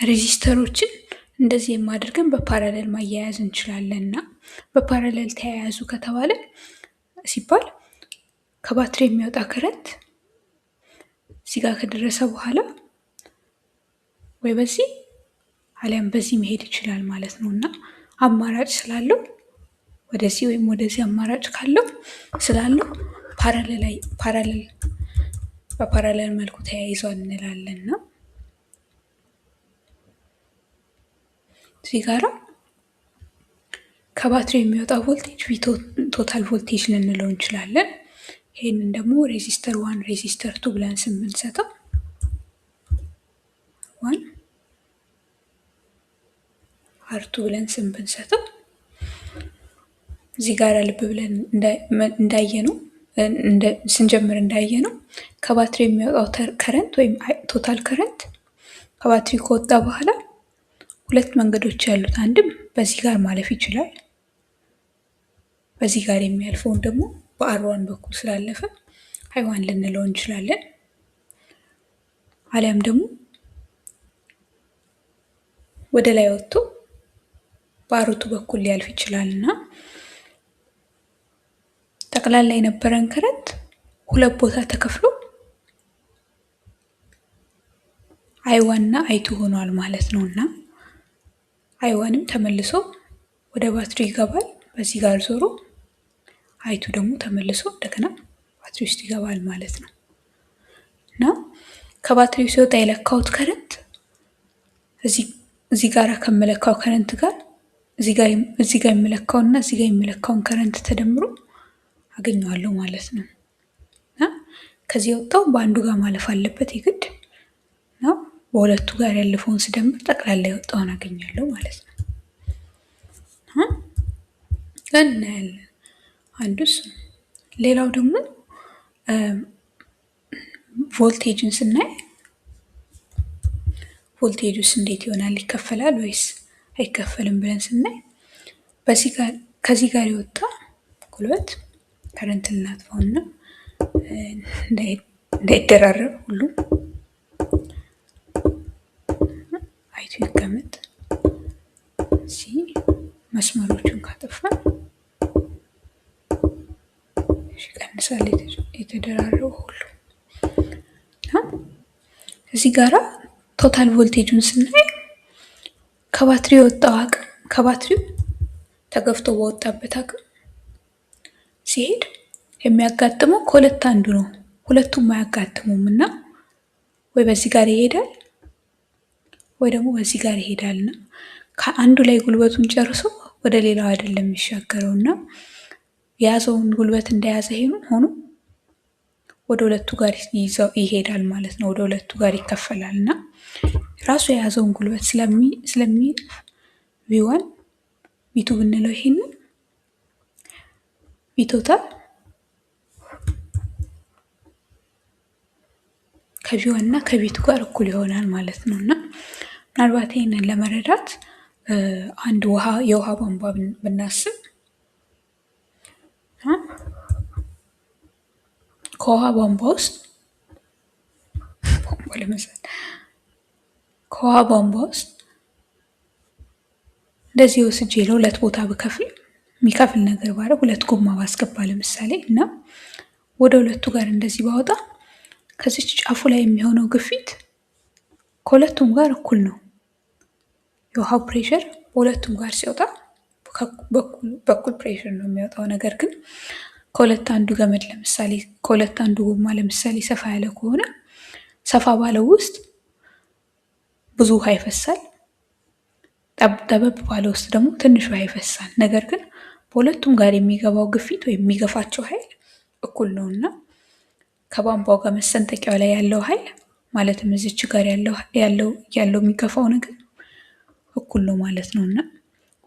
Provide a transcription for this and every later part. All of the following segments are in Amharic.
ሬዚስተሮችን እንደዚህ የማድርገን በፓራለል ማያያዝ እንችላለን እና በፓራለል ተያያዙ ከተባለ ሲባል ከባትሪ የሚወጣ ከረንት እዚህ ጋር ከደረሰ በኋላ ወይ በዚህ አሊያም በዚህ መሄድ ይችላል ማለት ነው እና አማራጭ ስላለው ወደዚህ ወይም ወደዚህ አማራጭ ካለው ስላለው በፓራለል መልኩ ተያይዟል እንላለን እና እዚህ ጋራ ከባትሪ የሚወጣ ቮልቴጅ ቶታል ቮልቴጅ ልንለው እንችላለን። ይህንን ደግሞ ሬዚስተር 1 ሬዚስተር 2 ብለን ስም ብንሰጠው 1 R2 ብለን ስም ብንሰጠው እዚህ ጋር ልብ ብለን እንዳየነው ስንጀምር እንዳየነው ከባትሪ የሚወጣው ከረንት ወይም ቶታል ከረንት ከባትሪ ከወጣ በኋላ ሁለት መንገዶች ያሉት፣ አንድም በዚህ ጋር ማለፍ ይችላል። በዚህ ጋር የሚያልፈውን ደግሞ በአርዋን በኩል ስላለፈ ሃይዋን ልንለው እንችላለን። አሊያም ደግሞ ወደ ላይ ወጥቶ በአርቱ በኩል ሊያልፍ ይችላል እና ጠቅላላ የነበረን ከረንት ሁለት ቦታ ተከፍሎ I1 እና I2 ሆኗል ማለት ነው እና I1ም ተመልሶ ወደ ባትሪ ይገባል በዚህ ጋር ዞሮ፣ I2 ደግሞ ተመልሶ እንደገና ባትሪ ውስጥ ይገባል ማለት ነው እና ከባትሪው ሲወጣ የለካውት ከረንት እዚህ ጋር ከመለካው ከረንት ጋር እዚህ ጋር የሚለካውና እዚህ ጋር የሚለካውን ከረንት ተደምሮ አገኘዋለሁ ማለት ነው እና ከዚህ የወጣው በአንዱ ጋር ማለፍ አለበት የግድ ነው። በሁለቱ ጋር ያለፈውን ስደምር ጠቅላላ የወጣውን አገኛለሁ ማለት ነው። እናያለን አንዱስ። ሌላው ደግሞ ቮልቴጅን ስናይ ቮልቴጁስ እንዴት ይሆናል? ይከፈላል ወይስ አይከፈልም ብለን ስናይ ከዚህ ጋር የወጣ ጉልበት ከረንት ልናጥፋውና እንዳይደራረብ ሁሉም አይቱ ይቀመጥ። መስመሮቹን ካጠፋን ይቀንሳል የተደራረበው ሁሉ። እዚህ ጋራ ቶታል ቮልቴጁን ስናይ ከባትሪ የወጣው አቅም ከባትሪው ተገፍቶ በወጣበት አቅም ሲሄድ የሚያጋጥመው ከሁለት አንዱ ነው። ሁለቱም አያጋጥሙም እና ወይ በዚህ ጋር ይሄዳል ወይ ደግሞ በዚህ ጋር ይሄዳልና ከአንዱ ላይ ጉልበቱን ጨርሶ ወደ ሌላው አይደለም የሚሻገረውና የያዘውን ጉልበት እንደያዘ ሆኖ ወደ ሁለቱ ጋር ይሄዳል ማለት ነው። ወደ ሁለቱ ጋር ይከፈላል እና ራሱ የያዘውን ጉልበት ስለሚይዝ V1 V2 ብንለው ይሄንን ቪቶታል ከቪው እና ከቪቱ ጋር እኩል ይሆናል ማለት ነው እና ምናልባት ይሄንን ለመረዳት አንድ የውሃ ቧንቧ ብናስብ ከውሃ ቧንቧ ውስጥ እንደዚህ ወስጄ ለሁለት ቦታ ብከፍል የሚከፍል ነገር ባለ ሁለት ጎማ ባስገባ ለምሳሌ እና ወደ ሁለቱ ጋር እንደዚህ ባወጣ ከዚች ጫፉ ላይ የሚሆነው ግፊት ከሁለቱም ጋር እኩል ነው። የውሃው ፕሬሸር በሁለቱም ጋር ሲወጣ በኩል ፕሬሸር ነው የሚወጣው። ነገር ግን ከሁለት አንዱ ገመድ ለምሳሌ ከሁለት አንዱ ጎማ ለምሳሌ ሰፋ ያለ ከሆነ ሰፋ ባለው ውስጥ ብዙ ውሃ ይፈሳል፣ ጠበብ ባለው ውስጥ ደግሞ ትንሽ ውሃ ይፈሳል። ነገር ግን በሁለቱም ጋር የሚገባው ግፊት ወይም የሚገፋቸው ኃይል እኩል ነውና ከቧንቧው ጋር መሰንጠቂያው ላይ ያለው ኃይል ማለትም እዚች ጋር ያለው የሚገፋው ነገር እኩል ነው ማለት ነውና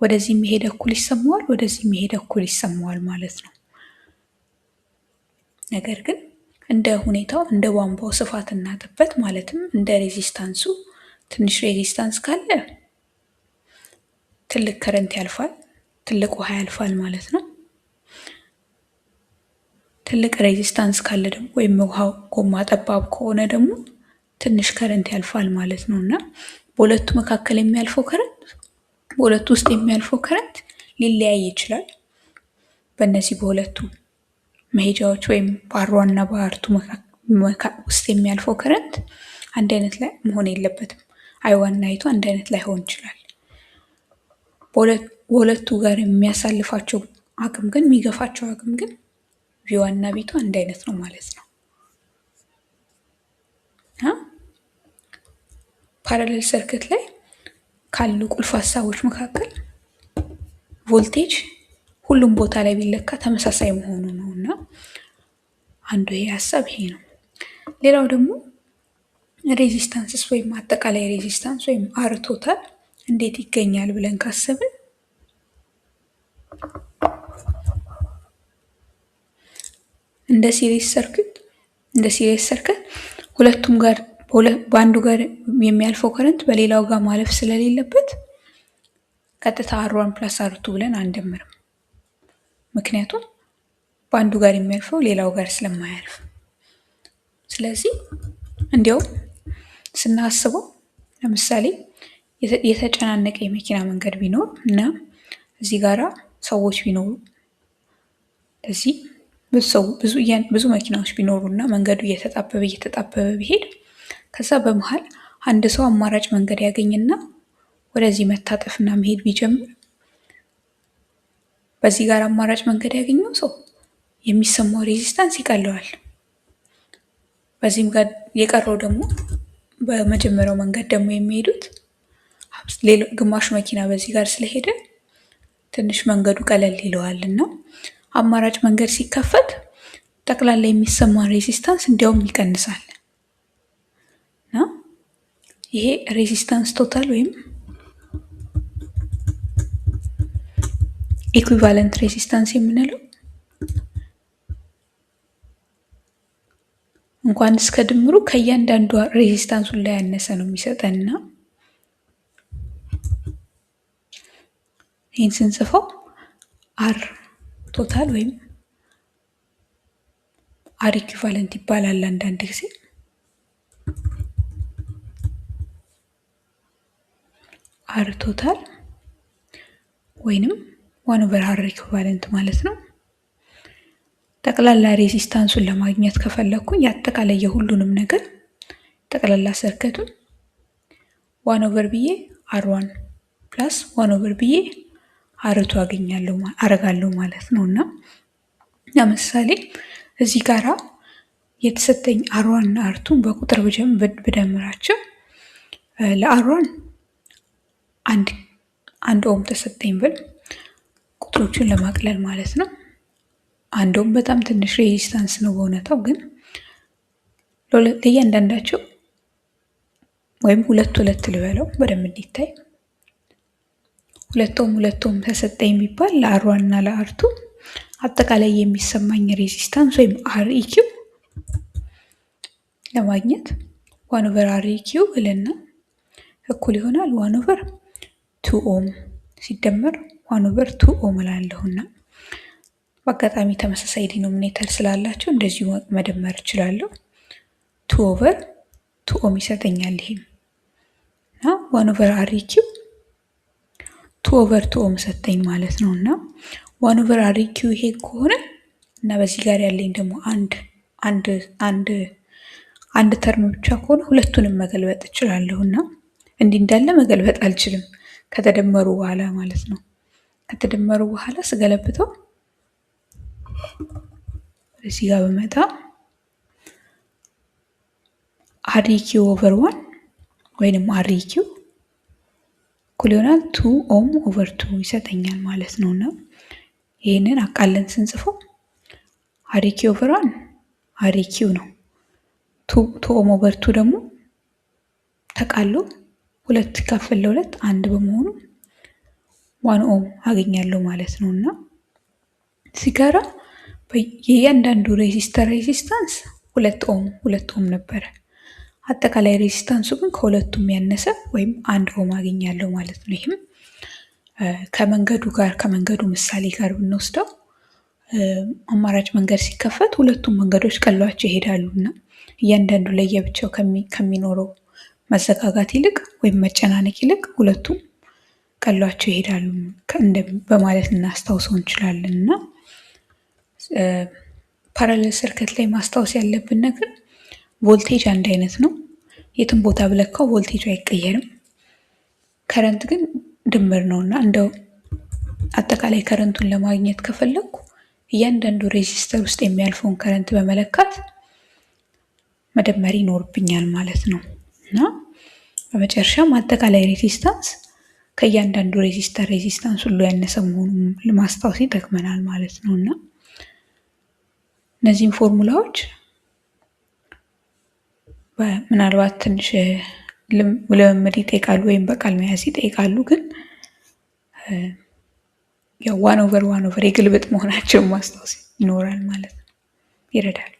ወደዚህ የሚሄድ እኩል ይሰማዋል፣ ወደዚህ የሚሄድ እኩል ይሰማዋል ማለት ነው። ነገር ግን እንደ ሁኔታው እንደ ቧንቧው ስፋትና ጥበት ማለትም እንደ ሬዚስታንሱ ትንሽ ሬዚስታንስ ካለ ትልቅ ከረንት ያልፋል፣ ትልቅ ውሃ ያልፋል ማለት ነው። ትልቅ ሬዚስታንስ ካለ ደግሞ ወይም ውሃው ጎማ ጠባብ ከሆነ ደግሞ ትንሽ ከረንት ያልፋል ማለት ነውና በሁለቱ መካከል የሚያልፈው ከረንት በሁለቱ ውስጥ የሚያልፈው ከረንት ሊለያይ ይችላል። በእነዚህ በሁለቱ መሄጃዎች ወይም በአር1 እና በአር2 ውስጥ የሚያልፈው ከረንት አንድ አይነት ላይ መሆን የለበትም። I1 እና I2 አንድ አይነት ላይሆን ይችላል። በሁለቱ ጋር የሚያሳልፋቸው አቅም ግን የሚገፋቸው አቅም ግን V1 እና V2 አንድ አይነት ነው ማለት ነው። ፓራሌል ሰርክት ላይ ካሉ ቁልፍ ሀሳቦች መካከል ቮልቴጅ ሁሉም ቦታ ላይ ቢለካ ተመሳሳይ መሆኑ ነው እና አንዱ ይሄ ሀሳብ ይሄ ነው። ሌላው ደግሞ ሬዚስታንስስ ወይም አጠቃላይ ሬዚስታንስ ወይም አር ቶታል እንዴት ይገኛል ብለን ካሰብን እንደ ሲሪስ ሰርክት ሁለቱም ጋር በአንዱ ጋር የሚያልፈው ከረንት በሌላው ጋር ማለፍ ስለሌለበት ቀጥታ R1 + R2 ብለን አንደምርም። ምክንያቱም በአንዱ ጋር የሚያልፈው ሌላው ጋር ስለማያልፍ። ስለዚህ እንዲያውም ስናስበው ለምሳሌ የተጨናነቀ የመኪና መንገድ ቢኖር እና እዚህ ጋራ ሰዎች ቢኖሩ እዚህ ብዙ መኪናዎች ቢኖሩ እና መንገዱ እየተጣበበ ቢሄድ ከዛ በመሃል አንድ ሰው አማራጭ መንገድ ያገኝና ወደዚህ መታጠፍና መሄድ ቢጀምር በዚህ ጋር አማራጭ መንገድ ያገኘው ሰው የሚሰማው ሬዚስታንስ ይቀለዋል። በዚህም ጋር የቀረው ደግሞ በመጀመሪያው መንገድ ደግሞ የሚሄዱት ግማሹ መኪና በዚህ ጋር ስለሄደ ትንሽ መንገዱ ቀለል ይለዋል እና አማራጭ መንገድ ሲከፈት ጠቅላላ የሚሰማ ሬዚስታንስ እንዲያውም ይቀንሳል እና ይሄ ሬዚስታንስ ቶታል ወይም ኢኩቪቫለንት ሬዚስታንስ የምንለው እንኳን እስከ ድምሩ ከእያንዳንዱ ሬዚስታንሱን ላይ ያነሰ ነው የሚሰጠንና ይህን ስንጽፈው አር ቶታል ወይም አር ኢኩቫለንት ይባላል። አንዳንድ ጊዜ አር ቶታል ወይንም 1/R ኢኩቫለንት ማለት ነው። ጠቅላላ ሬዚስታንሱን ለማግኘት ከፈለኩኝ ያጠቃላይ የሁሉንም ነገር ጠቅላላ ሰርክቱን 1/R ብዬ R1 + 1/R ብዬ R2 አረጋለሁ ማለት ነው እና ለምሳሌ እዚህ ጋራ የተሰጠኝ R1 እና R2 በቁጥር ብደምራቸው ለR1 አንድ ኦም ተሰጠኝ ብል ቁጥሮቹን ለማቅለል ማለት ነው። አንድ ኦም በጣም ትንሽ ሬዚስታንስ ነው በእውነታው፣ ግን ለእያንዳንዳቸው ወይም ሁለት ልበለው በደንብ እንዲታይ ሁለት ኦም ተሰጠኝ ቢባል ለR1 እና ለR2 አጠቃላይ የሚሰማኝ ሬዚስታንስ ወይም REQ ለማግኘት 1/REQ እልና እኩል ይሆናል 1/2 ኦም ሲደመር 1/2 ኦም እላለሁና በአጋጣሚ ተመሳሳይ ዲኖሚኔተር ስላላቸው እንደዚሁ መደመር እችላለሁ። 2/2 ኦም ይሰጠኛል ይሄም እና 1/REQ 2/2 ኦም ሰጠኝ ማለት ነው እና 1/REQ ይሄ ከሆነ እና በዚህ ጋር ያለኝ ደግሞ አንድ ተርም ብቻ ከሆነ ሁለቱንም መገልበጥ እችላለሁ እና እንዲህ እንዳለ መገልበጥ አልችልም ከተደመሩ በኋላ ማለት ነው። ከተደመሩ በኋላ ስገለብጠው እዚህ ጋር በመጣ REQ/1 ወይንም REQ እኩል ይሆናል 2 ኦም ኦቨር 2 ይሰጠኛል ማለት ነው እና ይህንን አቃለን ስንጽፈው REQ/1 REQ ነው። 2 ኦም ኦቨር 2 ደግሞ ተቃሎ 2 ሲካፈል ለ2 1 በመሆኑ 1 ኦም አገኛለሁ ማለት ነው እና ሲጋራ የእያንዳንዱ ሬዚስተር ሬዚስታንስ 2 ኦም ነበረ። አጠቃላይ ሬዚስታንሱ ግን ከሁለቱም ያነሰ ወይም 1 ኦም አገኛለሁ ማለት ነው። ይህም ከመንገዱ ምሳሌ ጋር ብንወስደው አማራጭ መንገድ ሲከፈት ሁለቱም መንገዶች ቀሏቸው ይሄዳሉ እና እያንዳንዱ ለየብቻው ከሚኖረው መዘጋጋት ይልቅ ወይም መጨናነቅ ይልቅ ሁለቱም ቀሏቸው ይሄዳሉ በማለት ልናስታውሰው እንችላለን። እና ፓራለል ሰርከት ላይ ማስታወስ ያለብን ነገር ቮልቴጅ አንድ አይነት ነው። የትም ቦታ ብለካው ቮልቴጁ አይቀየርም። ከረንት ግን ድምር ነው እና እንደው አጠቃላይ ከረንቱን ለማግኘት ከፈለኩ እያንዳንዱ ሬዚስተር ውስጥ የሚያልፈውን ከረንት በመለካት መደመር ይኖርብኛል ማለት ነው። እና በመጨረሻም አጠቃላይ ሬዚስታንስ ከእያንዳንዱ ሬዚስታንስ ሁሉ ያነሰ መሆኑን ለማስታወስ ይጠቅመናል ማለት ነው። እና እነዚህም ፎርሙላዎች ምናልባት ትንሽ ልምምድ ይጠይቃሉ ወይም በቃል መያዝ ይጠይቃሉ። ግን ያው ዋን ኦቨር የግልብጥ መሆናቸውን ማስታወስ ይኖራል ማለት ነው። ይረዳል።